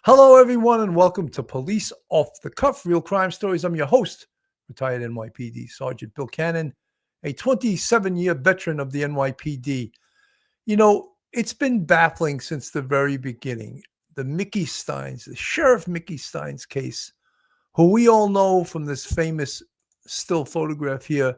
Hello, everyone, and welcome to Police Off the Cuff, Real Crime Stories. I'm your host, retired NYPD Sergeant Bill Cannon, a 27-year veteran of the NYPD. You know, it's been baffling since the very beginning. The Mickey Stines, the Sheriff Mickey Stines case, who we all know from this famous still photograph here,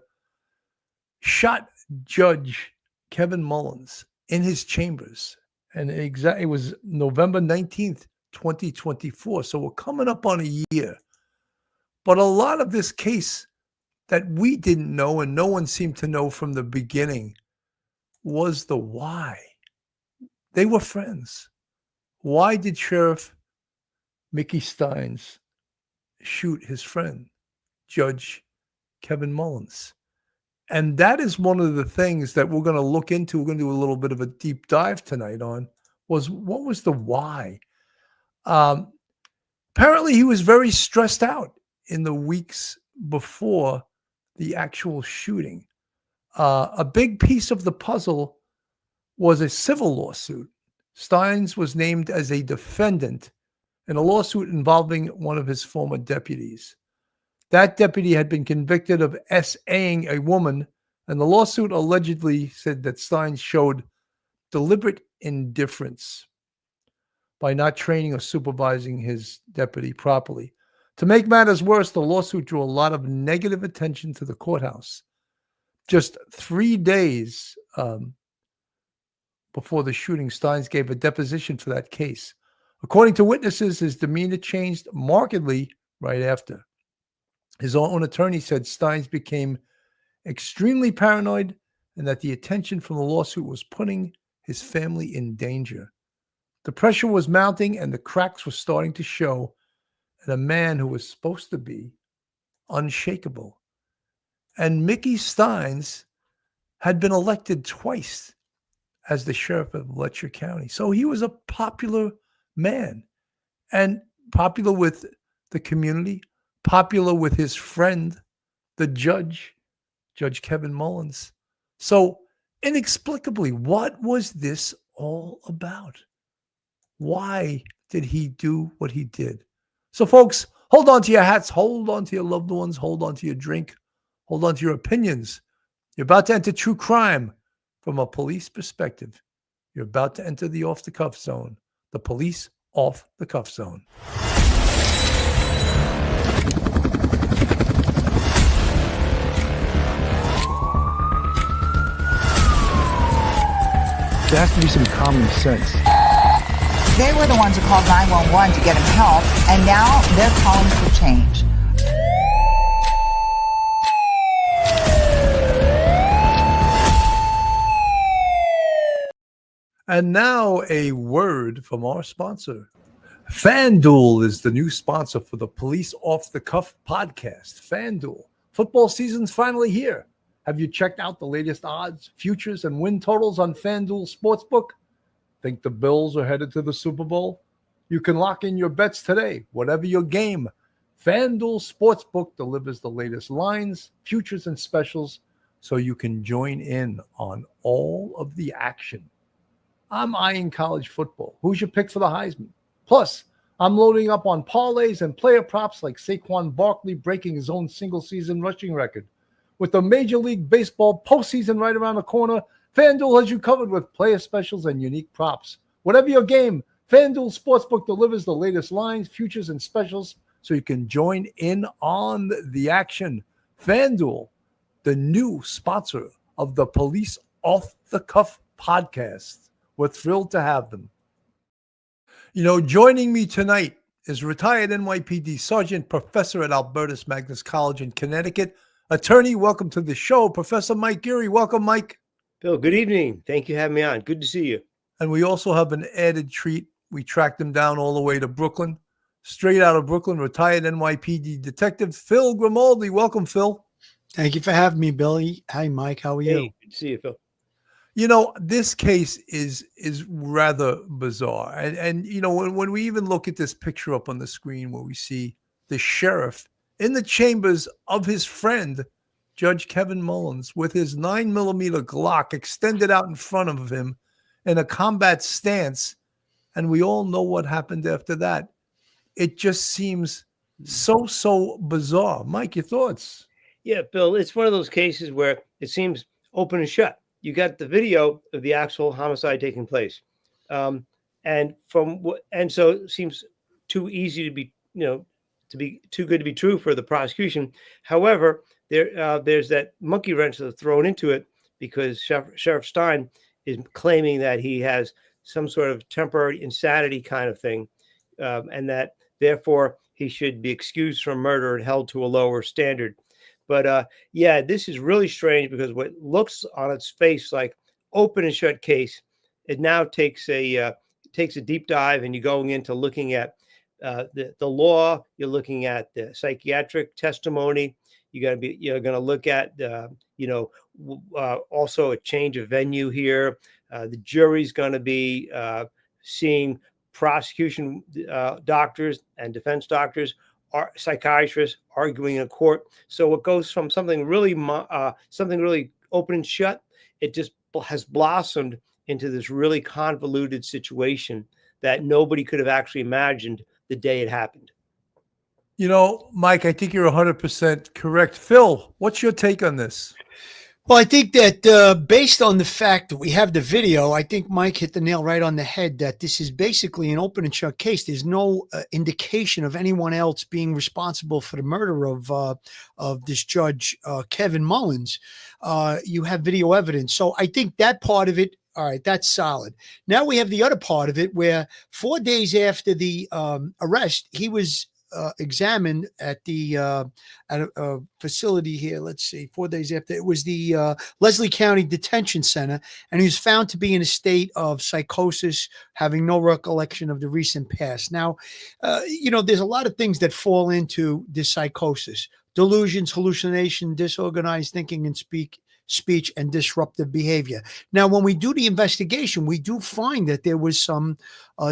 shot Judge Kevin Mullins in his chambers. And it was November 19th, 2024. So we're coming up on a year. But a lot of this case that we didn't know and no one seemed to know from the beginning was the why. They were friends. Why did Sheriff Mickey Stines shoot his friend, Judge Kevin Mullins? And that is one of the things that we're going to look into. We're going to do a little bit of a deep dive tonight on was what was the why? Apparently, he was very stressed out in the weeks before the actual shooting. A big piece of the puzzle was a civil lawsuit. Stines was named as a defendant in a lawsuit involving one of his former deputies. That deputy had been convicted of SAing a woman, and the lawsuit allegedly said that Stines showed deliberate indifference by not training or supervising his deputy properly. To make matters worse, the lawsuit drew a lot of negative attention to the courthouse. Just 3 days before the shooting, Stines gave a deposition for that case. According to witnesses, his demeanor changed markedly right after. His own attorney said Stines became extremely paranoid and that the attention from the lawsuit was putting his family in danger. The pressure was mounting and the cracks were starting to show in a man who was supposed to be unshakable. And Mickey Stines had been elected twice as the sheriff of Letcher County. So he was a popular man and popular with the community, popular with his friend, the Judge Kevin Mullins. So inexplicably, what was this all about? Why did he do what he did? So folks, hold on to your hats, hold on to your loved ones, hold on to your drink, hold on to your opinions. You're about to enter true crime from a police perspective. You're about to enter the off-the-cuff zone, the police off-the-cuff zone. There has to be some common sense. They were the ones who called 911 to get him help, and now they're calling for change. And now a word from our sponsor. FanDuel is the new sponsor for the Police Off the Cuff podcast. FanDuel. Football season's finally here. Have you checked out the latest odds, futures, and win totals on FanDuel Sportsbook? Think the Bills are headed to the Super Bowl? You can lock in your bets today, whatever your game. FanDuel Sportsbook delivers the latest lines, futures, and specials so you can join in on all of the action. I'm eyeing college football. Who's your pick for the Heisman? Plus, I'm loading up on parlays and player props like Saquon Barkley breaking his own single-season rushing record. With the Major League Baseball postseason right around the corner, FanDuel has you covered with player specials and unique props. Whatever your game, FanDuel Sportsbook delivers the latest lines, futures, and specials so you can join in on the action. FanDuel, the new sponsor of the Police Off the Cuff podcast. We're thrilled to have them. You know, joining me tonight is retired NYPD Sergeant, Professor at Albertus Magnus College in Connecticut. Attorney, welcome to the show. Professor Mike Geary. Welcome, Mike. Bill, good evening. Thank you for having me on. Good to see you. And we also have an added treat. We tracked him down all the way to Brooklyn, straight out of Brooklyn, retired NYPD Detective Phil Grimaldi. Welcome, Phil. Thank you for having me, Billy. Hi, Mike. How are you? Hey, good to see you, Phil. You know, this case is rather bizarre. And you know, when we even look at this picture up on the screen where we see the sheriff in the chambers of his friend, Judge Kevin Mullins, with his 9mm Glock extended out in front of him in a combat stance. And we all know what happened after that. it just seems so bizarre. Mike, your thoughts? Yeah, Bill, it's one of those cases where it seems open and shut. You got the video of the actual homicide taking place, and so it seems too easy to be, to be too good to be true for the prosecution. However, there's that monkey wrench that's thrown into it because Sheriff Stein is claiming that he has some sort of temporary insanity kind of thing, and that therefore he should be excused from murder and held to a lower standard. But yeah, this is really strange because what looks on its face like open and shut case, it now takes a deep dive, and you're going into looking at the law. You're looking at the psychiatric testimony. You're going to look at also a change of venue here. The jury's going to be seeing prosecution doctors and defense doctors, psychiatrists arguing in court. So it goes from something really open and shut. It just has blossomed into this really convoluted situation that nobody could have actually imagined the day it happened. Mike, I think you're 100% correct. Phil, what's your take on this? Well, I think that based on the fact that we have the video, I think Mike hit the nail right on the head that this is basically an open and shut case. There's no indication of anyone else being responsible for the murder of this judge, Kevin Mullins. You have video evidence. So I think that part of it, all right, that's solid. Now we have the other part of it where 4 days after the arrest, he was examined at the at a facility here. Let's see, 4 days after, it was the Leslie County Detention Center, and he was found to be in a state of psychosis, having no recollection of the recent past. Now, there's a lot of things that fall into this psychosis: delusions, hallucination, disorganized thinking and speech, and disruptive behavior. Now, when we do the investigation, we do find that there was some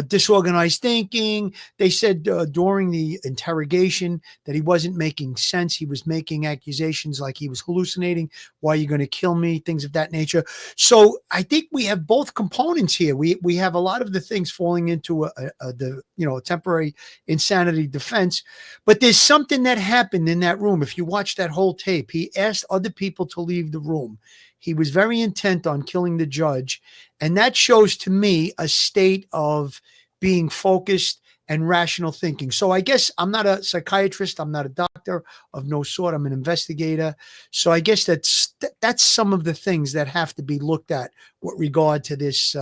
disorganized thinking. They said during the interrogation that he wasn't making sense. He was making accusations like he was hallucinating. Why are you going to kill me? Things of that nature. So I think we have both components here. We have a lot of the things falling into a temporary insanity defense, but there's something that happened in that room. If you watch that whole tape, he asked other people to leave the room. He was very intent on killing the judge. And that shows to me a state of being focused and rational thinking. So I guess I'm not a psychiatrist. I'm not a doctor of no sort. I'm an investigator. So I guess that's some of the things that have to be looked at with regard to this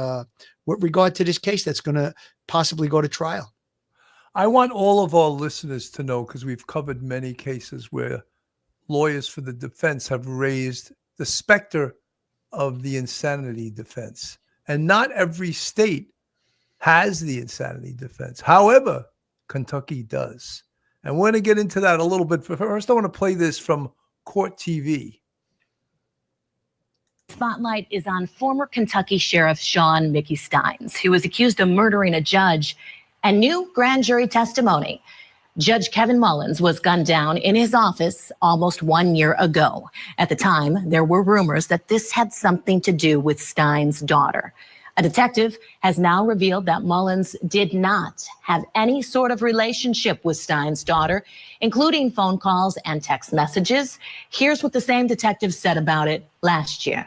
case that's going to possibly go to trial. I want all of our listeners to know, because we've covered many cases where lawyers for the defense have raised the specter of the insanity defense. And not every state has the insanity defense. However, Kentucky does. And we're going to get into that a little bit. First, I want to play this from Court TV. Spotlight is on former Kentucky Sheriff Sean Mickey Stines, who was accused of murdering a judge, and new grand jury testimony. Judge Kevin Mullins was gunned down in his office almost 1 year ago. At the time, there were rumors that this had something to do with Stines' daughter. A detective has now revealed that Mullins did not have any sort of relationship with Stines' daughter, including phone calls and text messages. Here's what the same detective said about it last year.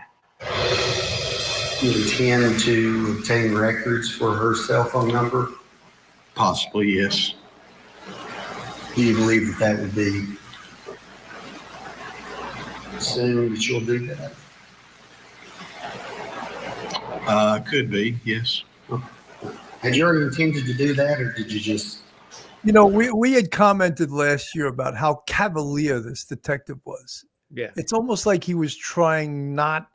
You intend to obtain records for her cell phone number? Possibly, yes. Do you believe that would be soon that you'll do that? Could be, yes. Had you already intended to do that, or did you just? We had commented last year about how cavalier this detective was. Yeah. It's almost like he was trying not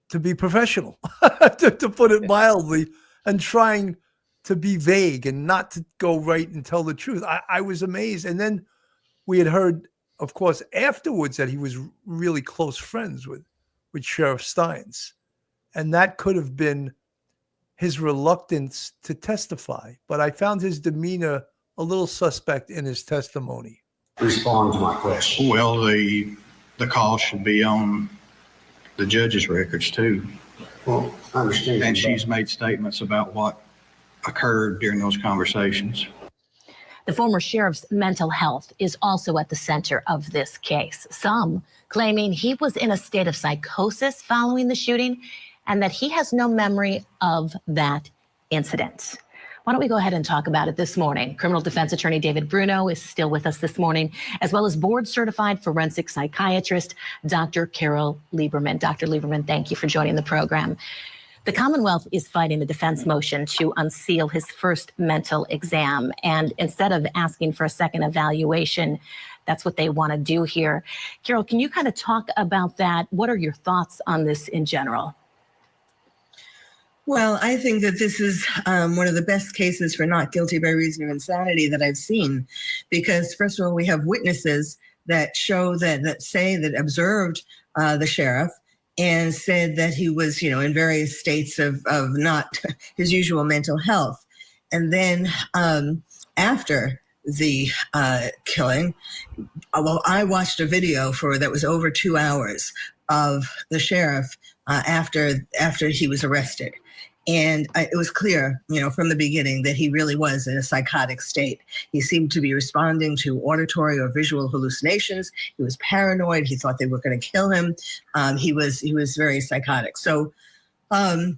to be professional, to put it mildly, and trying to be vague and not to go right and tell the truth. I was amazed. And then we had heard, of course, afterwards that he was really close friends with Sheriff Stines. And that could have been his reluctance to testify. But I found his demeanor a little suspect in his testimony. Respond to my question. Well, the call should be on the judge's records too. Well, I understand. And she's made statements about what occurred during those conversations. The former sheriff's mental health is also at the center of this case. Some claiming he was in a state of psychosis following the shooting and that he has no memory of that incident. Why don't we go ahead and talk about it this morning? Criminal defense attorney David Bruno is still with us this morning, as well as board-certified forensic psychiatrist Dr. Carol Lieberman. Dr. Lieberman, thank you for joining the program. The Commonwealth is fighting the defense motion to unseal his first mental exam. And instead of asking for a second evaluation, that's what they want to do here. Carol, can you kind of talk about that? What are your thoughts on this in general? Well, I think that this is one of the best cases for not guilty by reason of insanity that I've seen, because first of all, we have witnesses that show that observed the sheriff and said that he was, in various states of not his usual mental health. And then after the killing, well, I watched a video that was over 2 hours of the sheriff after he was arrested. And it was clear, from the beginning that he really was in a psychotic state. He seemed to be responding to auditory or visual hallucinations. He was paranoid. He thought they were going to kill him. He was very psychotic. So, and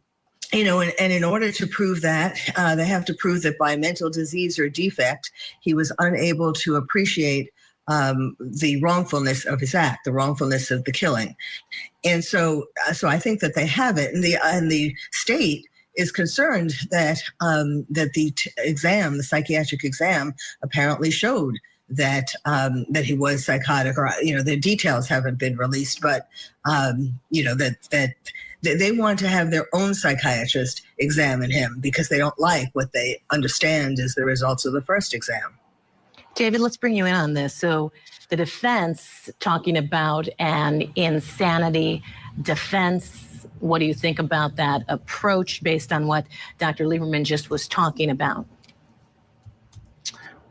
in order to prove that, they have to prove that by mental disease or defect, he was unable to appreciate the wrongfulness of his act, the wrongfulness of the killing. And so I think that they have it. And the state is concerned that the exam, the psychiatric exam, apparently showed that he was psychotic, or the details haven't been released, but that they want to have their own psychiatrist examine him because they don't like what they understand is the results of the first exam. David, let's bring you in on this. So the defense talking about an insanity defense. What do you think about that approach based on what Dr. Lieberman just was talking about?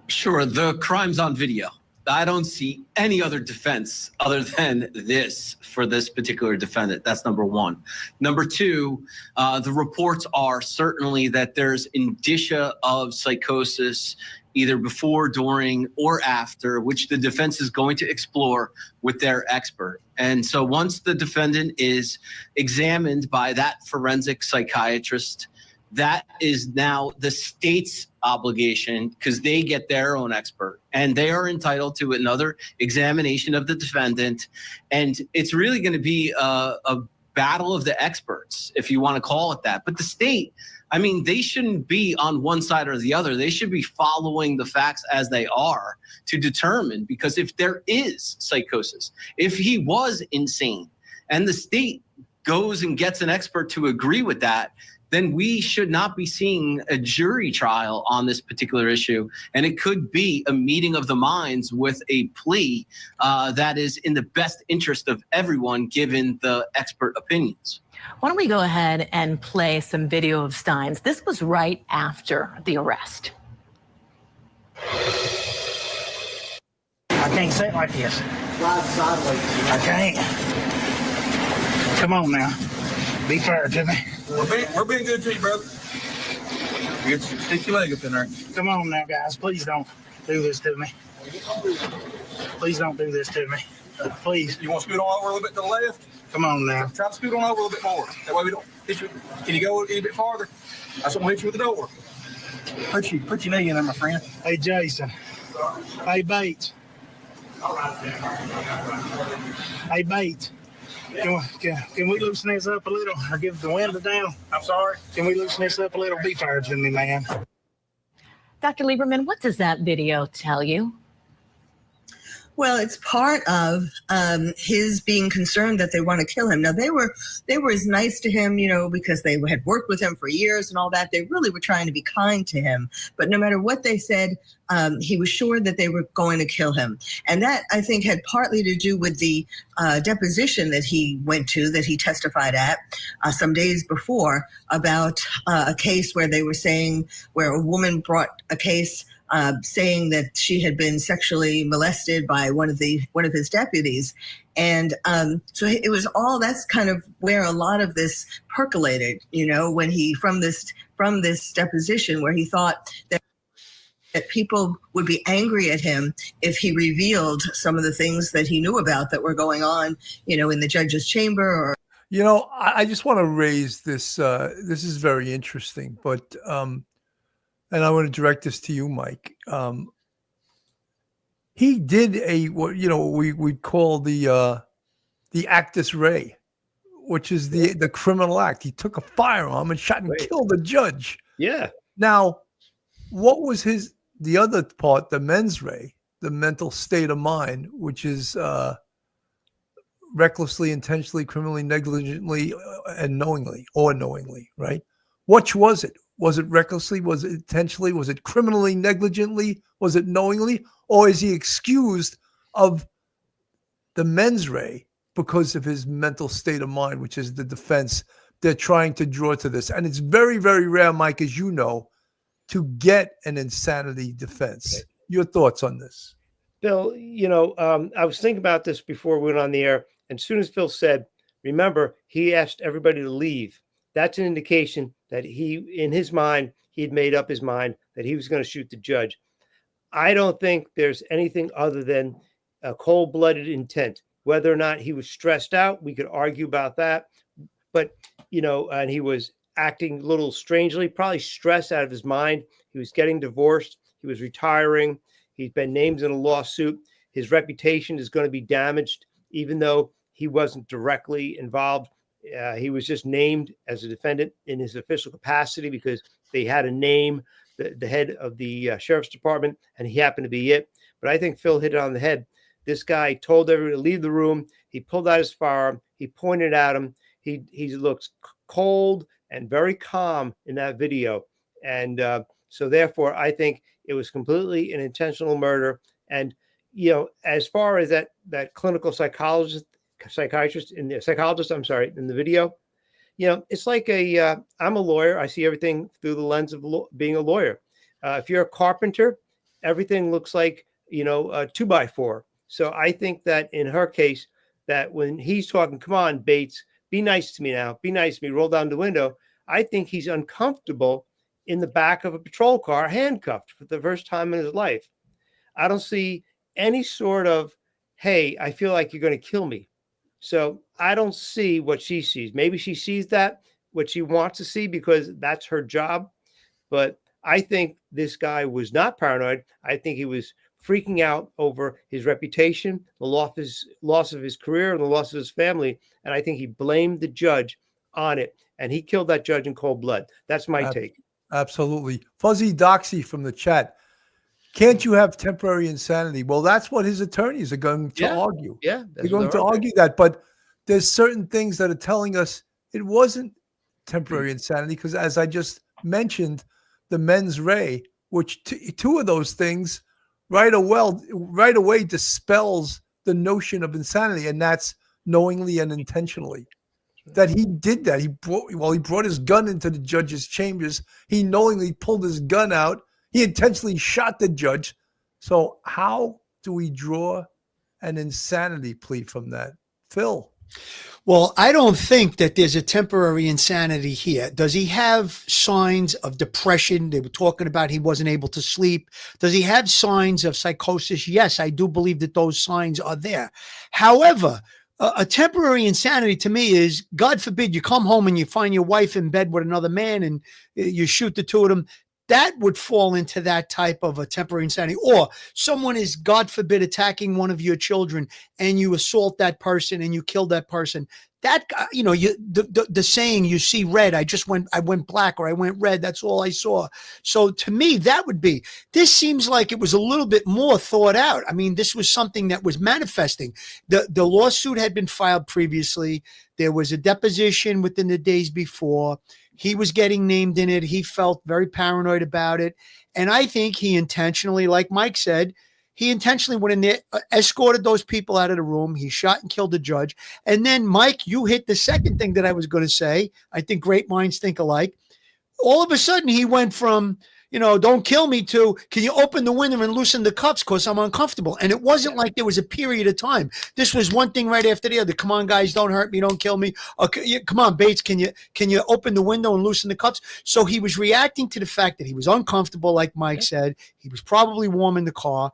Sure. The crime's on video. I don't see any other defense other than this for this particular defendant. That's number one. Number two, the reports are certainly that there's indicia of psychosis either before, during, or after, which the defense is going to explore with their expert. And so once the defendant is examined by that forensic psychiatrist, that is now the state's obligation because they get their own expert and they are entitled to another examination of the defendant. And it's really going to be a battle of the experts, if you want to call it that. But the state, they shouldn't be on one side or the other. They should be following the facts as they are to determine, because if there is psychosis, if he was insane and the state goes and gets an expert to agree with that, then we should not be seeing a jury trial on this particular issue. And it could be a meeting of the minds with a plea that is in the best interest of everyone, given the expert opinions. Why don't we go ahead and play some video of Stines? This was right after the arrest. I can't say it like this. Slide sideways. I can't. Come on now. Be fair to me. We're being good to you, brother. You stick your leg up in there. Come on now, guys. Please don't do this to me. Please don't do this to me. Please. You want to scoot on over a little bit to the left? Come on now. Try to scoot on over a little bit more. That way we don't hit you. Can you go any bit farther? That's what will hit you with the door. Put your knee in there, my friend. Hey, Jason. Hey, Bates. All right. Hey, Bates. Can we loosen this up a little or give the window down? I'm sorry. Can we loosen this up a little? Be fair to me, man. Dr. Lieberman, what does that video tell you? Well, it's part of his being concerned that they want to kill him. Now, they were as nice to him, because they had worked with him for years and all that. They really were trying to be kind to him. But no matter what they said, he was sure that they were going to kill him. And that, I think, had partly to do with the deposition that he went to, that he testified at some days before, about a case where they were saying, where a woman brought a case saying that she had been sexually molested by one of his deputies. And so it was all, that's kind of where a lot of this percolated, when he, from this deposition where he thought that. that people would be angry at him if he revealed some of the things that he knew about that were going on, in the judge's chamber. Or I just want to raise this. This is very interesting, but and I want to direct this to you, Mike. He did what we'd call the actus rea, which is the criminal act. He took a firearm and shot and killed the judge. Yeah. Now, what was the other part, the mens rea, the mental state of mind, which is recklessly, intentionally, criminally, negligently, and knowingly, right? Which was it? Was it recklessly? Was it intentionally? Was it criminally, negligently? Was it knowingly? Or is he excused of the mens rea because of his mental state of mind, which is the defense they're trying to draw to this? And it's very, very rare, Mike, as you know, to get an insanity defense. Okay. Your thoughts on this? Bill, I was thinking about this before we went on the air. And as soon as Phil said, remember, he asked everybody to leave. That's an indication that in his mind, he had made up his mind that he was going to shoot the judge. I don't think there's anything other than a cold-blooded intent. Whether or not he was stressed out, we could argue about that. But, and he was acting a little strangely, probably stressed out of his mind. He was getting divorced. He was retiring. He's been named in a lawsuit. His reputation is going to be damaged, even though he wasn't directly involved. He was just named as a defendant in his official capacity because they had to name the head of the sheriff's department, and he happened to be it. But I think Phil hit it on the head. This guy told everyone to leave the room. He pulled out his firearm. He pointed at him. He looks cold and very calm in that video. And so therefore, I think it was completely an intentional murder. And, as far as that clinical psychologist in the video, it's like I'm a lawyer. I see everything through the lens of being a lawyer. If you're a carpenter, everything looks like, a 2x4. So I think that in her case, that when he's talking, come on, Bates, be nice to me now, be nice to me, roll down the window, I think he's uncomfortable in the back of a patrol car, handcuffed for the first time in his life. I don't see any sort of, hey, I feel like you're going to kill me. So I don't see what she sees. Maybe she sees what she wants to see because that's her job. But I think this guy was not paranoid. I think he was freaking out over his reputation, the loss of his career, and the loss of his family. And I think he blamed the judge on it. And he killed that judge in cold blood. That's my take. Absolutely. Fuzzy Doxy from the chat. Can't you have temporary insanity? Well, that's what his attorneys are going to argue. Yeah. They're going to argue that. But there's certain things that are telling us it wasn't temporary insanity because, as I just mentioned, the mens rea, which two of those things right away dispels the notion of insanity, and that's knowingly and intentionally. That he did that. He brought his gun into the judge's chambers. He knowingly pulled his gun out. He intentionally shot the judge. So how do we draw an insanity plea from that? Phil? Well, I don't think that there's a temporary insanity here. Does he have signs of depression? They were talking about he wasn't able to sleep. Does he have signs of psychosis? Yes, I do believe that those signs are there. However, a temporary insanity to me is, God forbid, you come home and you find your wife in bed with another man and you shoot the two of them. That would fall into that type of a temporary insanity. Or someone is, God forbid, attacking one of your children and you assault that person and you kill that person. That, the saying, you see red, I went black or I went red. That's all I saw. So to me, that would be, this seems like it was a little bit more thought out. I mean, this was something that was manifesting. The lawsuit had been filed previously. There was a deposition within the days before. He was getting named in it. He felt very paranoid about it. And I think he intentionally, like Mike said, he intentionally went in there, escorted those people out of the room. He shot and killed the judge. And then, Mike, you hit the second thing that I was going to say. I think great minds think alike. All of a sudden, he went from, don't kill me, to, can you open the window and loosen the cuffs because I'm uncomfortable? And it wasn't like there was a period of time. This was one thing right after the other. Come on, guys, don't hurt me, don't kill me. Okay, come on, Bates, can you open the window and loosen the cuffs? So he was reacting to the fact that he was uncomfortable, like Mike said. He was probably warm in the car.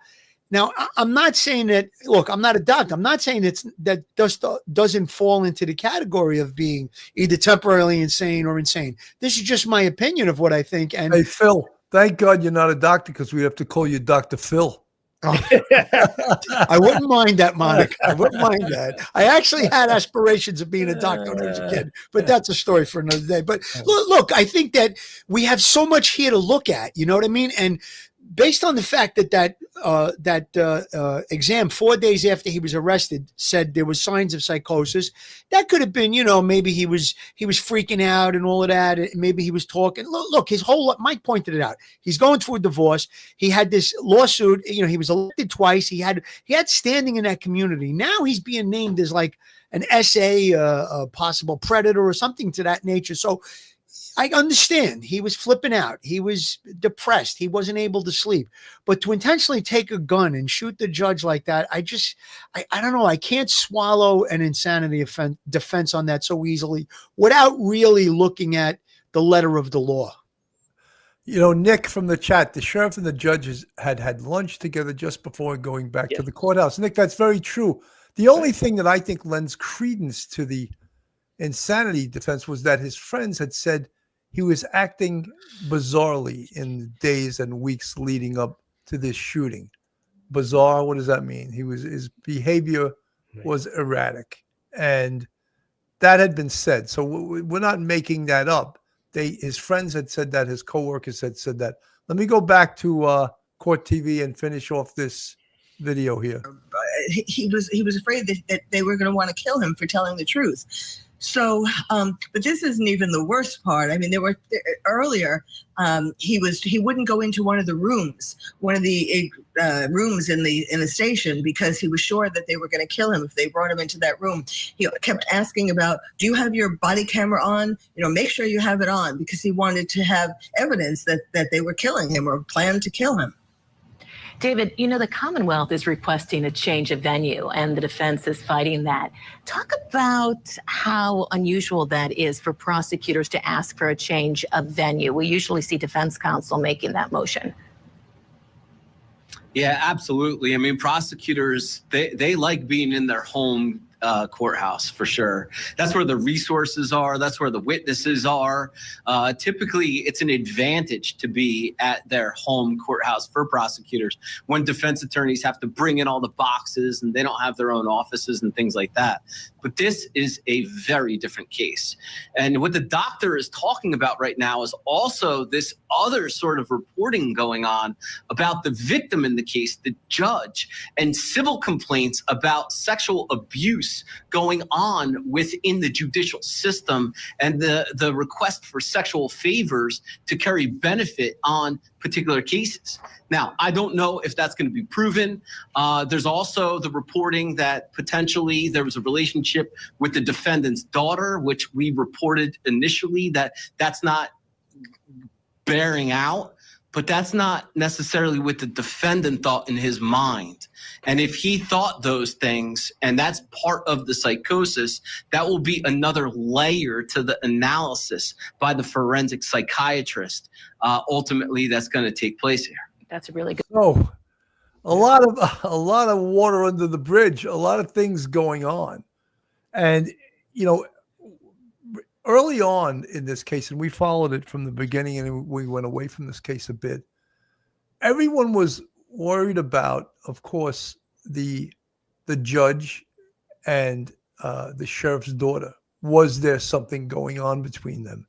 Now, I'm not saying that, look, I'm not a doctor. I'm not saying that doesn't fall into the category of being either temporarily insane or insane. This is just my opinion of what I think. And hey, Phil, thank God you're not a doctor, because we have to call you Dr. Phil. I wouldn't mind that, Monica. I wouldn't mind that. I actually had aspirations of being a doctor when I was a kid, but that's a story for another day. But look, I think that we have so much here to look at, you know what I mean? And based on the fact that exam 4 days after he was arrested said there was signs of psychosis, that could have been, maybe he was freaking out and all of that. And maybe he was talking. Look, his whole, Mike pointed it out. He's going through a divorce. He had this lawsuit. He was elected twice. He had standing in that community. Now he's being named as like an SA, a possible predator or something to that nature. So I understand he was flipping out. He was depressed. He wasn't able to sleep. But to intentionally take a gun and shoot the judge like that, I don't know. I can't swallow an insanity defense on that so easily without really looking at the letter of the law. Nick from the chat, the sheriff and the judges had lunch together just before going back to the courthouse. Nick, that's very true. The only thing that I think lends credence to the insanity defense was that his friends had said he was acting bizarrely in the days and weeks leading up to this shooting. Bizarre, what does that mean? His behavior was erratic, and that had been said. So we're not making that up. His friends had said that. His coworkers had said that. Let me go back to Court TV and finish off this video here. He was afraid that they were going to want to kill him for telling the truth. So, but this isn't even the worst part. I mean, earlier, he wouldn't go into one of the rooms in the station because he was sure that they were going to kill him if they brought him into that room. He kept asking about, do you have your body camera on? Make sure you have it on, because he wanted to have evidence that they were killing him or planned to kill him. David, the Commonwealth is requesting a change of venue, and the defense is fighting that. Talk about how unusual that is for prosecutors to ask for a change of venue. We usually see defense counsel making that motion. Yeah, absolutely. I mean, prosecutors, they like being in their home courthouse for sure. That's where the resources are. That's where the witnesses are. Typically, it's an advantage to be at their home courthouse for prosecutors when defense attorneys have to bring in all the boxes and they don't have their own offices and things like that. But this is a very different case. And what the doctor is talking about right now is also this other sort of reporting going on about the victim in the case, the judge, and civil complaints about sexual abuse going on within the judicial system, and the request for sexual favors to carry benefit on particular cases. Now, I don't know if that's going to be proven. There's also the reporting that potentially there was a relationship with the defendant's daughter, which we reported initially that's not bearing out. But that's not necessarily what the defendant thought in his mind. And if he thought those things, and that's part of the psychosis, that will be another layer to the analysis by the forensic psychiatrist. Ultimately, that's going to take place here. That's a really good. So, a lot of water under the bridge, a lot of things going on, and early on in this case, and we followed it from the beginning, and we went away from this case a bit, everyone was worried about, of course, the judge and the sheriff's daughter. Was there something going on between them?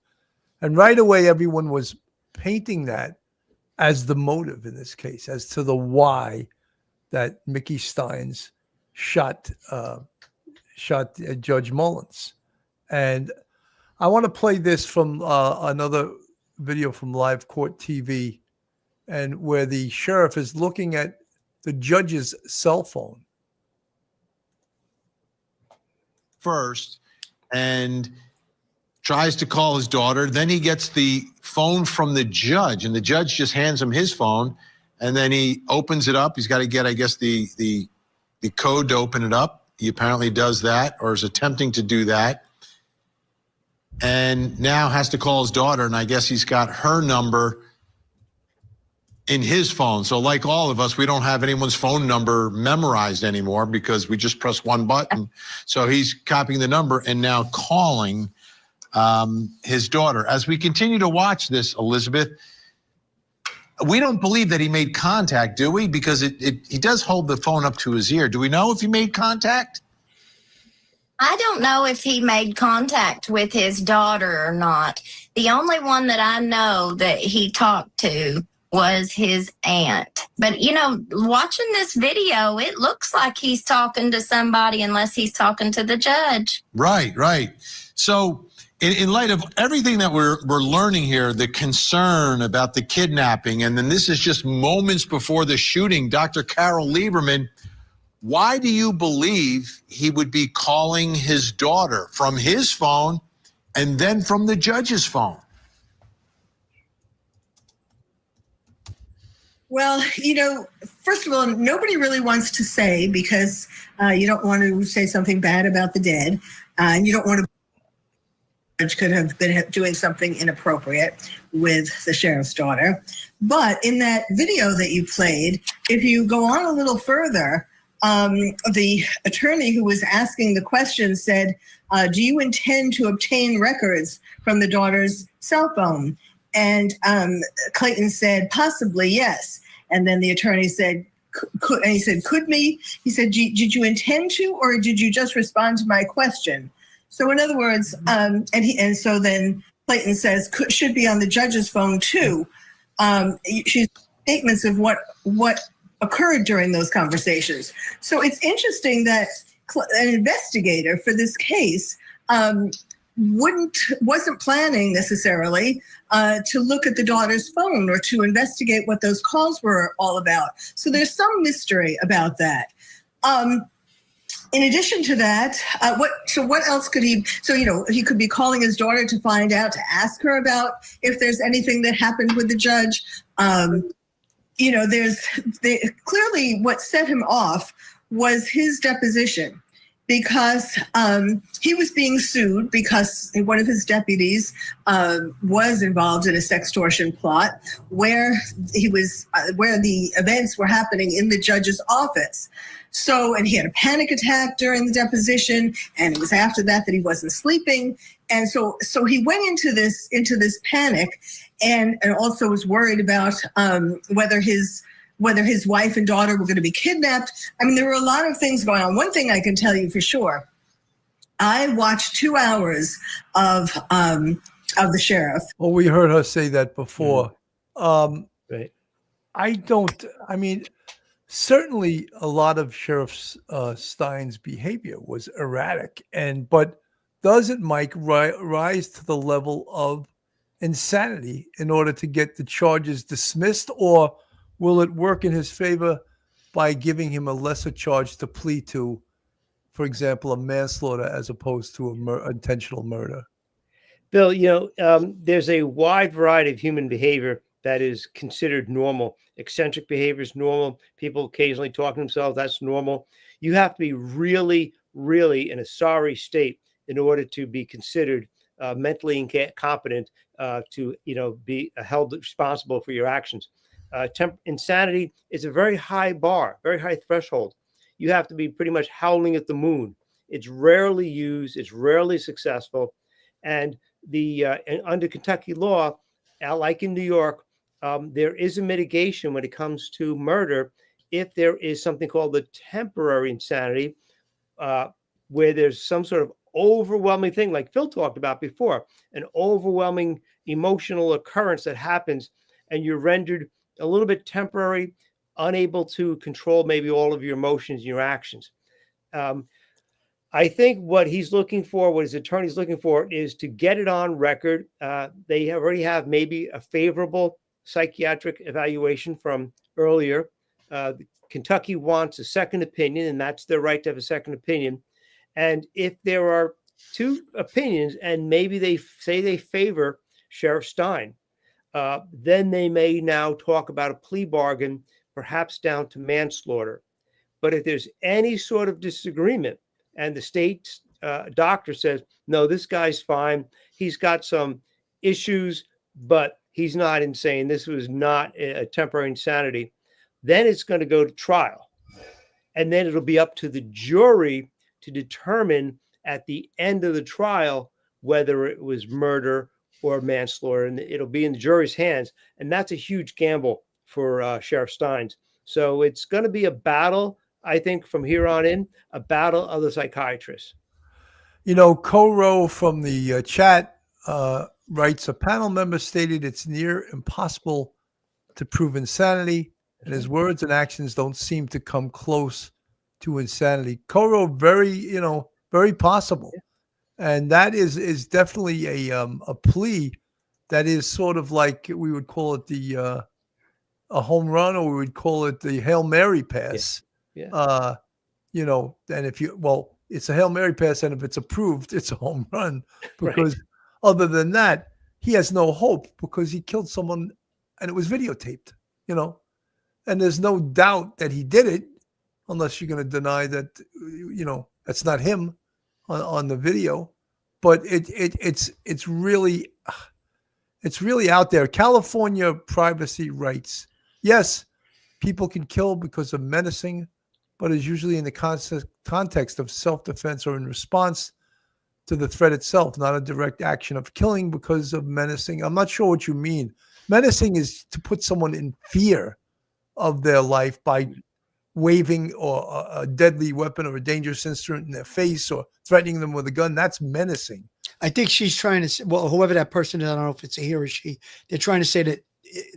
And right away, everyone was painting that as the motive in this case, as to the why that Mickey Stines shot Judge Mullins. And I want to play this from another video from Live Court TV, and where the sheriff is looking at the judge's cell phone. First, and tries to call his daughter. Then he gets the phone from the judge, and the judge just hands him his phone, and then he opens it up. He's got to get, I guess, the code to open it up. He apparently does that, or is attempting to do that, and now has to call his daughter, and I guess he's got her number in his phone. So like all of us, we don't have anyone's phone number memorized anymore because we just press one button. So he's copying the number and now calling his daughter. As we continue to watch this, Elizabeth, we don't believe that he made contact, do we? Because he does hold the phone up to his ear. Do we know if he made contact? I don't know if he made contact with his daughter or not. The only one that I know that he talked to was his aunt. But, you know, watching this video, it looks like he's talking to somebody unless he's talking to the judge. Right, right. So in light of everything that we're learning here, the concern about the kidnapping, and then this is just moments before the shooting, Dr. Carol Lieberman, why do you believe he would be calling his daughter from his phone and then from the judge's phone? Well, you know, first of all, nobody really wants to say because you don't want to say something bad about the dead, and you don't want to. The judge could have been doing something inappropriate with the sheriff's daughter. But in that video that you played, if you go on a little further, the attorney who was asking the question said, do you intend to obtain records from the daughter's cell phone? And Clayton said, possibly, yes. And then the attorney said, could, and he said, could me? He said, did you intend to, or did you just respond to my question? So in other words, and so then Clayton says, should be on the judge's phone too. She's statements of what occurred during those conversations. So it's interesting that an investigator for this case wasn't planning necessarily to look at the daughter's phone or to investigate what those calls were all about. So there's some mystery about that. In addition to that, what else could he? So, you know, he could be calling his daughter to find out, to ask her about if there's anything that happened with the judge. You know, clearly what set him off was his deposition, because he was being sued because one of his deputies was involved in a sextortion plot where the events were happening in the judge's office. So, and he had a panic attack during the deposition, and it was after that he wasn't sleeping. And so he went into this panic, and also was worried about whether his wife and daughter were going to be kidnapped. I mean, there were a lot of things going on. One thing I can tell you for sure, I watched 2 hours of the sheriff. Well, we heard her say that before. Right. I mean, certainly a lot of Sheriff Stines' behavior was erratic, but doesn't Mike rise to the level of insanity in order to get the charges dismissed, or will it work in his favor by giving him a lesser charge to plead to, for example, a manslaughter as opposed to intentional murder? Bill, you know, there's a wide variety of human behavior that is considered normal. Eccentric behavior is normal. People occasionally talking to themselves, that's normal. You have to be really, really in a sorry state in order to be considered mentally incompetent to, you know, be held responsible for your actions. Insanity is a very high bar, very high threshold. You have to be pretty much howling at the moon. It's rarely used. It's rarely successful. And under Kentucky law, like in New York, there is a mitigation when it comes to murder if there is something called the temporary insanity, where there's some sort of overwhelming thing, like Phil talked about before, an overwhelming emotional occurrence that happens, and you're rendered a little bit temporary, unable to control maybe all of your emotions and your actions. I think what he's looking for, what his attorney's looking for, is to get it on record. They already have maybe a favorable psychiatric evaluation from earlier. Kentucky wants a second opinion, and that's their right to have a second opinion. And if there are two opinions, and maybe they say they favor Sheriff Stein, then they may now talk about a plea bargain, perhaps down to manslaughter. But if there's any sort of disagreement and the state doctor says, no, this guy's fine, he's got some issues, but he's not insane, this was not a temporary insanity, then it's going to go to trial. And then it'll be up to the jury to determine at the end of the trial whether it was murder or manslaughter. And it'll be in the jury's hands. And that's a huge gamble for Sheriff Stines. So it's going to be a battle, I think, from here on in, a battle of the psychiatrists. You know, Koro from the chat writes, a panel member stated it's near impossible to prove insanity, and his words and actions don't seem to come close to insanity. Koro, very possible. And that is definitely a plea that is sort of like, we would call it a home run, or we would call it the Hail Mary pass. Yeah. And it's a Hail Mary pass, and if it's approved, it's a home run, because other than that, he has no hope, because he killed someone and it was videotaped, and there's no doubt that he did it, unless you're going to deny that, that's not him on the video. But it's really out there. California privacy rights. Yes, people can kill because of menacing, but it's usually in the context of self-defense or in response to the threat itself, not a direct action of killing because of menacing. I'm not sure what you mean. Menacing is to put someone in fear of their life by waving or a deadly weapon or a dangerous instrument in their face, or threatening them with a gun. That's menacing. I think she's trying to say, well, whoever that person is, I don't know if it's a he or she, they're trying to say that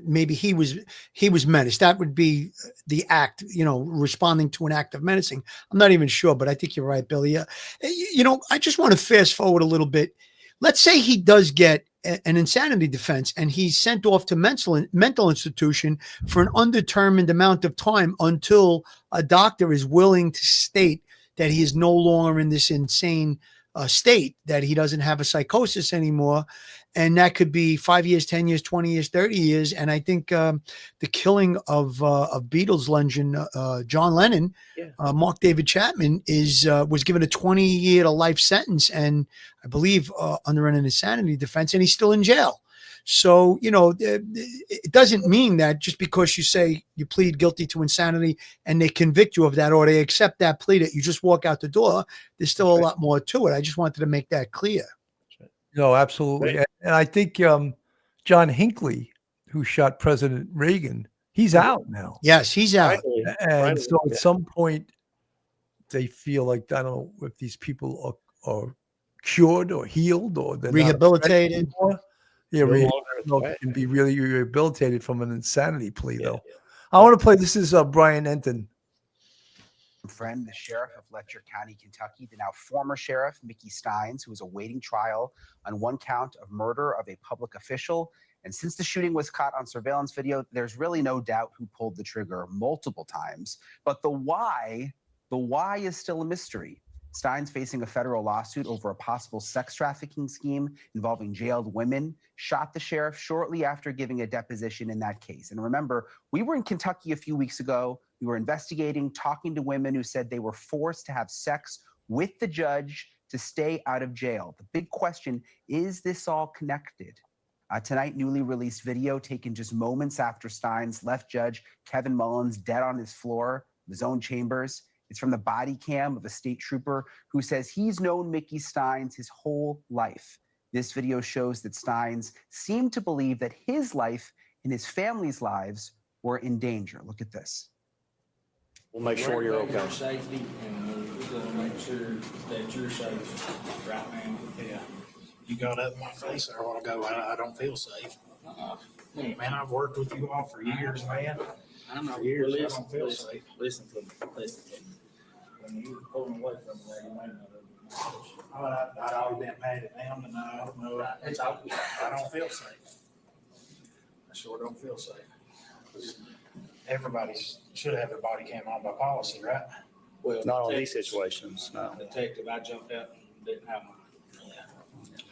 maybe he was menaced. That would be the act, responding to an act of menacing. I'm not even sure, but I think you're right, Billy. I just want to fast forward a little bit. Let's say he does get an insanity defense and he's sent off to mental institution for an undetermined amount of time until a doctor is willing to state that he is no longer in this insane state, that he doesn't have a psychosis anymore. And that could be 5 years, 10 years, 20 years, 30 years. And I think the killing of Beatles legend John Lennon, Mark David Chapman, was given a 20-year to life sentence, and I believe under an insanity defense, and he's still in jail. So, it doesn't mean that just because you say you plead guilty to insanity and they convict you of that, or they accept that plea, that you just walk out the door. There's still a lot more to it. I just wanted to make that clear. No, absolutely. Right. And I think John Hinckley, who shot President Reagan, he's out now. Yes, he's out. And so at some point, they feel like, I don't know if these people are cured or healed, or they're rehabilitated. Yeah, can be really rehabilitated from an insanity plea, though. I want to play. This is Brian Enton. Friend, the sheriff of Letcher County, Kentucky, the now former sheriff, Mickey Stines, who is awaiting trial on one count of murder of a public official. And since the shooting was caught on surveillance video, there's really no doubt who pulled the trigger multiple times. But the why is still a mystery. Stines facing a federal lawsuit over a possible sex trafficking scheme involving jailed women, shot the sheriff shortly after giving a deposition in that case. And remember, we were in Kentucky a few weeks ago. We were investigating, talking to women who said they were forced to have sex with the judge to stay out of jail. The big question, is this all connected? Tonight, newly released video taken just moments after Stines left Judge Kevin Mullins dead on his floor of his own chambers. It's from the body cam of a state trooper who says he's known Mickey Stines his whole life. This video shows that Stines seemed to believe that his life and his family's lives were in danger. Look at this. We'll make sure you're okay. Safety, and we're going to make sure that you're safe right now. Yeah. You got up in my face there a while ago. I don't feel safe. Man, I've worked with you all for years, man. I know. For years, Listen, I don't feel safe. Listen to me. Listen to me. When you were pulling away from me there, you might not have I'd always been patted down, and I don't know. I don't feel safe. I sure don't feel safe. Everybody should have their body cam on by policy, right? Well, Not on these situations, no. Detective, I jumped out and didn't have mine.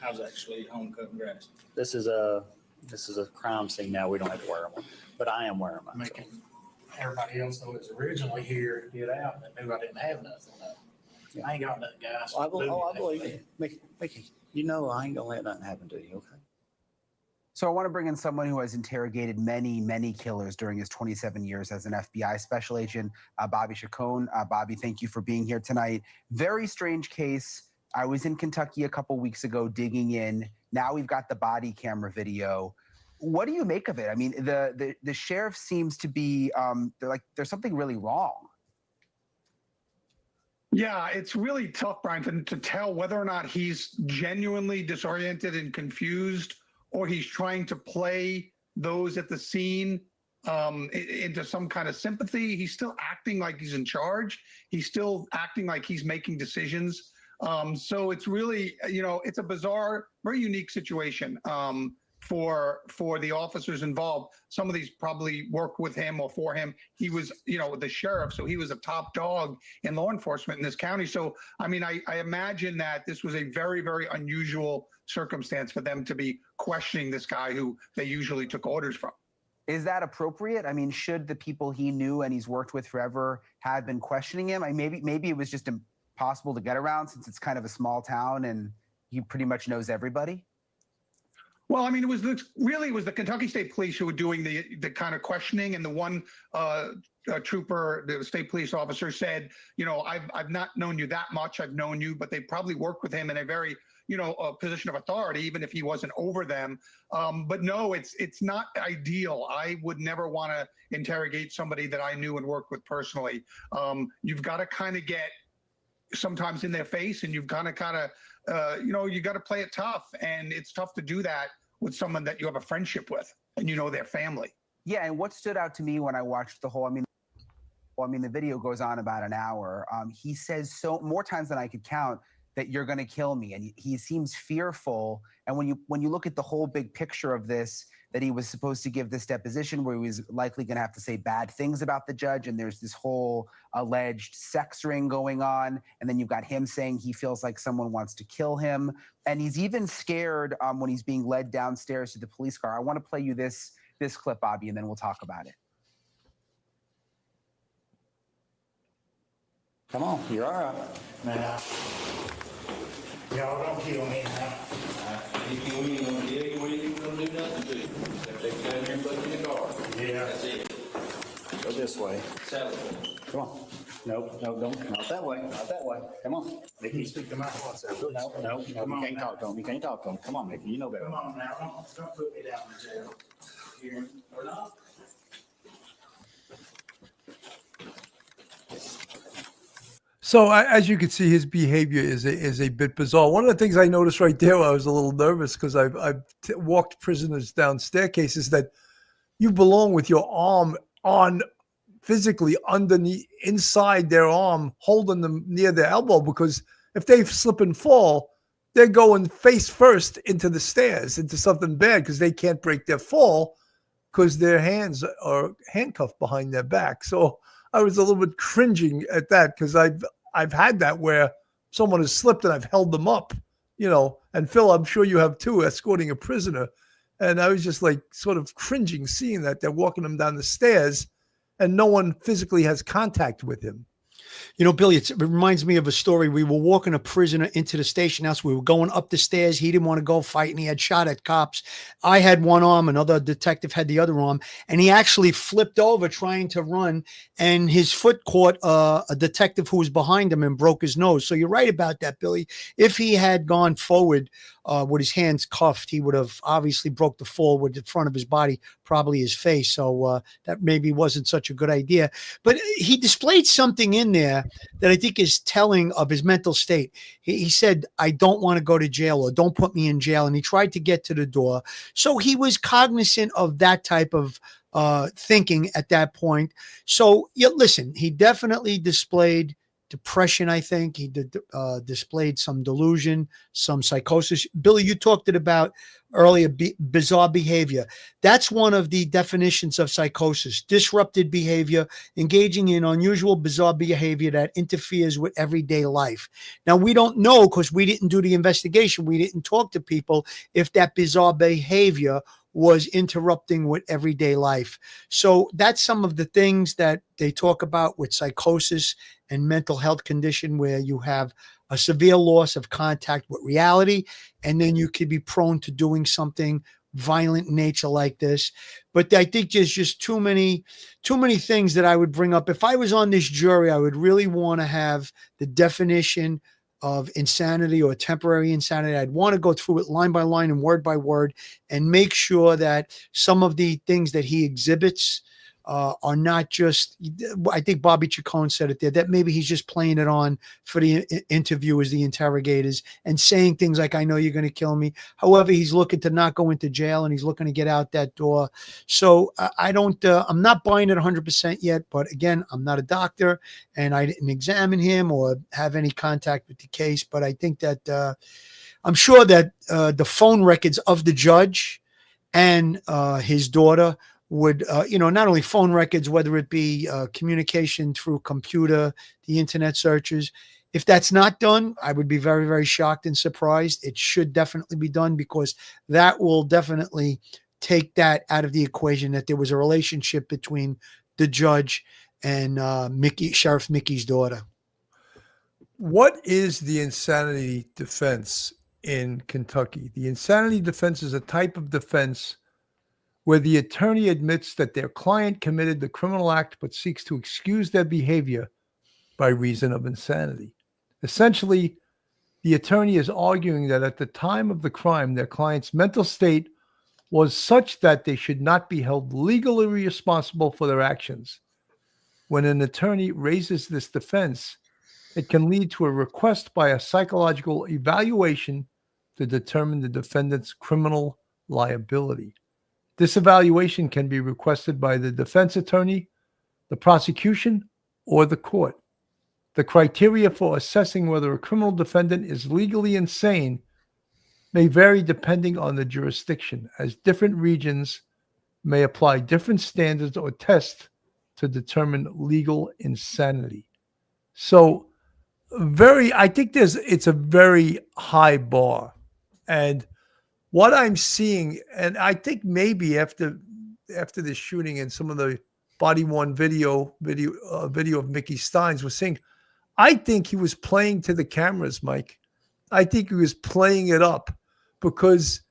I was actually home cutting grass. This is a crime scene now. We don't have to wear them, but I am wearing mine. Making everybody else that was originally here get out and knew I didn't have nothing. Yeah. I ain't got nothing, guys. I believe you. Mickey, you know I ain't gonna let nothing happen to you, okay? So I want to bring in someone who has interrogated many, many killers during his 27 years as an FBI special agent, Bobby Chacon. Bobby, thank you for being here tonight. Very strange case. I was in Kentucky a couple weeks ago digging in. Now we've got the body camera video. What do you make of it? I mean, the sheriff seems to be, there's something really wrong. Yeah, it's really tough, Brian, to tell whether or not he's genuinely disoriented and confused, or he's trying to play those at the scene into some kind of sympathy. He's still acting like he's in charge. He's still acting like he's making decisions. So it's really, it's a bizarre, very unique situation for the officers involved. Some of these probably worked with him or for him. He was, the sheriff, so he was a top dog in law enforcement in this county. So, I mean, I imagine that this was a very, very unusual circumstance for them to be questioning this guy who they usually took orders from. Is that appropriate? I mean, should the people he knew and he's worked with forever have been questioning him? I mean, maybe it was just impossible to get around since it's kind of a small town and he pretty much knows everybody. Well, I mean, it was the Kentucky State Police who were doing the kind of questioning, and the one trooper, the state police officer, said, I've not known you that much. I've known you, but they probably worked with him in a very a position of authority, even if he wasn't over them. But no, it's not ideal. I would never want to interrogate somebody that I knew and worked with personally. You've got to kind of get sometimes in their face, and you've got to you got to play it tough, and it's tough to do that with someone that you have a friendship with and their family. Yeah, and what stood out to me when I watched the whole, the video goes on about an hour. He says more times than I could count that you're going to kill me, and he seems fearful. And when you look at the whole big picture of this, that he was supposed to give this deposition where he was likely going to have to say bad things about the judge, and there's this whole alleged sex ring going on, and then you've got him saying he feels like someone wants to kill him, and he's even scared when he's being led downstairs to the police car. I want to play you this clip, Bobby, and then we'll talk about it. Come on, you're all right. Now, y'all don't kill me now. We ain't gonna kill you. We ain't gonna do nothing to you. They come in here and put you in the car. Yeah. That's it. Go this way. Saddle. Come on. Nope, don't. Not that way. Not that way. Come on. Mickey, speak to my heart. No, you can't talk to him. You can't talk to him. Come on, Mickey. You know better. Come on now. Don't put me down in jail. Here or not. So as you can see, his behavior is a bit bizarre. One of the things I noticed right there, I was a little nervous because I've walked prisoners down staircases, that you belong with your arm on physically underneath, inside their arm, holding them near their elbow, because if they slip and fall, they're going face first into the stairs, into something bad, because they can't break their fall because their hands are handcuffed behind their back. So I was a little bit cringing at that, because I've had that where someone has slipped and I've held them up, and Phil, I'm sure you have too, escorting a prisoner. And I was just like sort of cringing seeing that they're walking him down the stairs and no one physically has contact with him. Billy, it reminds me of a story. We were walking a prisoner into the station house. We were going up the stairs. He didn't want to go fight, and he had shot at cops. I had one arm, another detective had the other arm, and he actually flipped over trying to run, and his foot caught a detective who was behind him and broke his nose. So you're right about that, Billy. If he had gone forward with his hands cuffed, he would have obviously broke the fall with the front of his body, probably his face. So that maybe wasn't such a good idea. But he displayed something in there that I think is telling of his mental state. He said, I don't want to go to jail, or don't put me in jail. And he tried to get to the door. So he was cognizant of that type of thinking at that point. So, yeah, listen, he definitely displayed depression. I think he displayed some delusion, some psychosis. Billy, you talked about earlier, bizarre behavior. That's one of the definitions of psychosis: disrupted behavior, engaging in unusual, bizarre behavior that interferes with everyday life. Now, we don't know, because we didn't do the investigation. We didn't talk to people if that bizarre behavior was interrupting with everyday life. So that's some of the things that they talk about with psychosis and mental health condition, where you have a severe loss of contact with reality, and then you could be prone to doing something violent in nature like this. But I think there's just too many things that I would bring up. If I was on this jury, I would really want to have the definition of insanity or temporary insanity. I'd want to go through it line by line and word by word, and make sure that some of the things that he exhibits are not just, I think Bobby Chacon said it there, that maybe he's just playing it on for the interviewers, the interrogators, and saying things like, I know you're going to kill me. However, he's looking to not go into jail, and he's looking to get out that door. So I'm not buying it 100% yet, but again, I'm not a doctor, and I didn't examine him or have any contact with the case. But I think that I'm sure that the phone records of the judge and his daughter would, not only phone records, whether it be communication through computer, the internet searches. If that's not done, I would be very, very shocked and surprised. It should definitely be done, because that will definitely take that out of the equation, that there was a relationship between the judge and Sheriff Mickey's daughter. What is the insanity defense in Kentucky? The insanity defense is a type of defense where the attorney admits that their client committed the criminal act but seeks to excuse their behavior by reason of insanity. Essentially, the attorney is arguing that at the time of the crime, their client's mental state was such that they should not be held legally responsible for their actions. When an attorney raises this defense, it can lead to a request by a psychological evaluation to determine the defendant's criminal liability. This evaluation can be requested by the defense attorney, the prosecution, or the court. The criteria for assessing whether a criminal defendant is legally insane may vary depending on the jurisdiction, as different regions may apply different standards or tests to determine legal insanity. So I think it's a very high bar. And what I'm seeing, and I think maybe after the shooting and some of the body-worn video of Mickey Stines, was saying, I think he was playing to the cameras, Mike. I think he was playing it up, because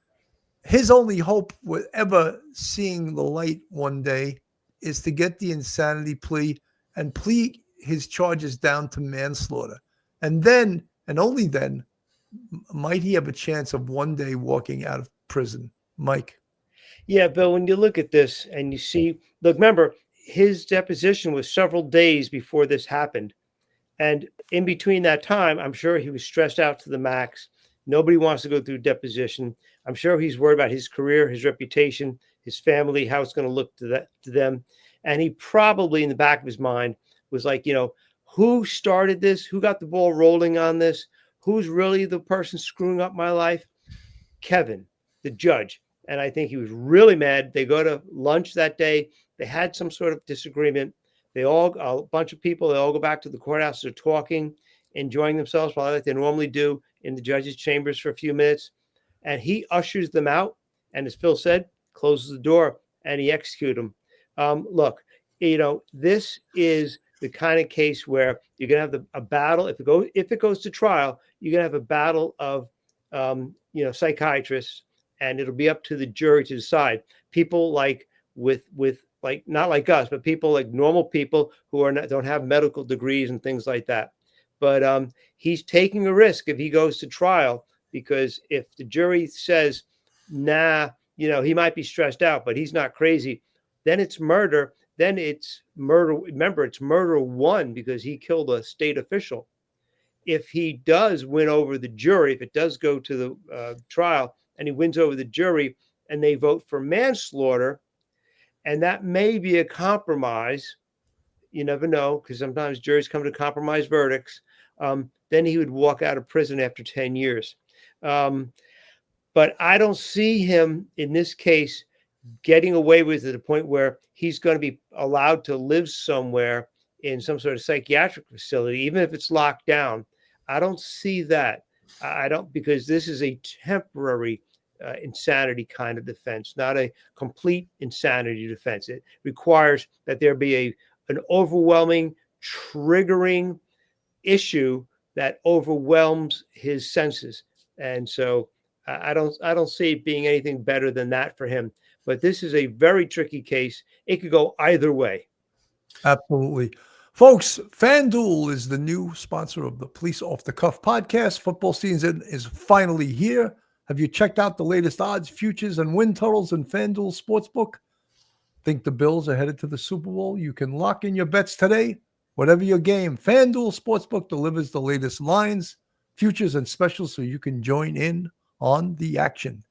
his only hope with ever seeing the light one day is to get the insanity plea and plead his charges down to manslaughter. And then, and only then, might he have a chance of one day walking out of prison? Mike. Yeah, Bill, when you look at this and you see, look, remember, his deposition was several days before this happened. And in between that time, I'm sure he was stressed out to the max. Nobody wants to go through deposition. I'm sure he's worried about his career, his reputation, his family, how it's going to look to them. And he probably, in the back of his mind, was like, who started this? Who got the ball rolling on this? Who's really the person screwing up my life? Kevin, the judge. And I think he was really mad. They go to lunch that day. They had some sort of disagreement. A bunch of people, they all go back to the courthouse. They're talking, enjoying themselves, probably like they normally do in the judge's chambers for a few minutes. And he ushers them out. And as Phil said, closes the door and he executes them. Look, this is the kind of case where you're going to have a battle. If it goes to trial, you're going to have a battle of, psychiatrists, and it'll be up to the jury to decide. People like not like us, but people like normal people who don't have medical degrees and things like that. But he's taking a risk if he goes to trial, because if the jury says, nah, he might be stressed out, but he's not crazy, then it's murder. Then it's murder. Remember, it's murder one, because he killed a state official. If he does win over the jury, if it does go to the trial and he wins over the jury and they vote for manslaughter, and that may be a compromise, you never know, because sometimes juries come to compromise verdicts, then he would walk out of prison after 10 years. But I don't see him in this case getting away with it to the point where he's going to be allowed to live somewhere in some sort of psychiatric facility, even if it's locked down. I don't see that. I don't, because this is a temporary insanity kind of defense, not a complete insanity defense. It requires that there be an overwhelming, triggering issue that overwhelms his senses. And so I don't see it being anything better than that for him. But this is a very tricky case. It could go either way. Absolutely. Folks, FanDuel is the new sponsor of the Police Off the Cuff podcast. Football season is finally here. Have you checked out the latest odds, futures, and win totals in FanDuel Sportsbook? Think the Bills are headed to the Super Bowl? You can lock in your bets today. Whatever your game, FanDuel Sportsbook delivers the latest lines, futures, and specials so you can join in on the action.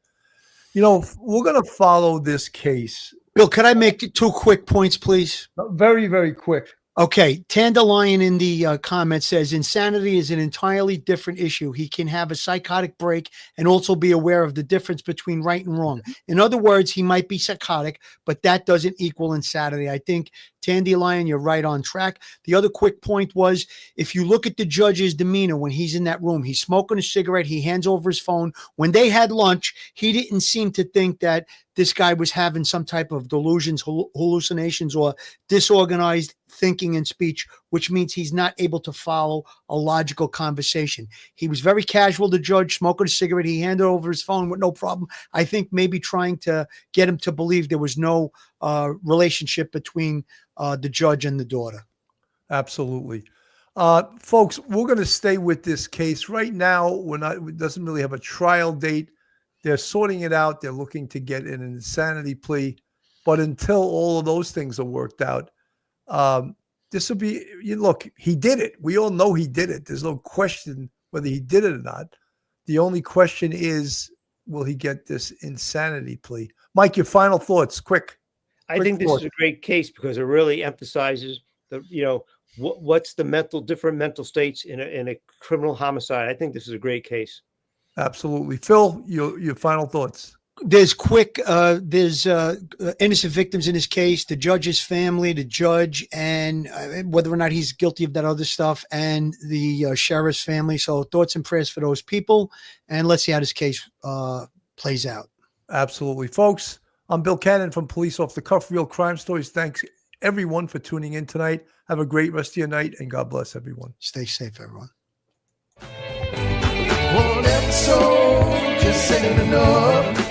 You know, we're going to follow this case. Bill, could I make 2 quick points, please? Very, very quick. Okay. Dandelion in the comment says, insanity is an entirely different issue. He can have a psychotic break and also be aware of the difference between right and wrong. In other words, he might be psychotic, but that doesn't equal insanity. I think, Dandelion, you're right on track. The other quick point was, if you look at the judge's demeanor when he's in that room, he's smoking a cigarette, he hands over his phone. When they had lunch, he didn't seem to think that this guy was having some type of delusions, hallucinations, or disorganized thinking and speech, which means he's not able to follow a logical conversation. He was very casual, the judge, smoking a cigarette. He handed over his phone with no problem. I think maybe trying to get him to believe there was no relationship between the judge and the daughter. Absolutely. Folks, we're going to stay with this case. Right now, it doesn't really have a trial date. They're sorting it out. They're looking to get an insanity plea. But until all of those things are worked out, this will be, look, he did it. We all know he did it. There's no question whether he did it or not. The only question is, will he get this insanity plea? Mike, your final thoughts, quick. I think this is a great case because it really emphasizes what's the different mental states in a criminal homicide. I think this is a great case. Absolutely. Phil, your final thoughts. There's innocent victims in this case, the judge's family, the judge, and whether or not he's guilty of that other stuff, and the sheriff's family. So thoughts and prayers for those people. And let's see how this case plays out. Absolutely. Folks, I'm Bill Cannon from Police Off the Cuff, Real Crime Stories. Thanks, everyone, for tuning in tonight. Have a great rest of your night, and God bless everyone. Stay safe, everyone. One episode just ain't enough.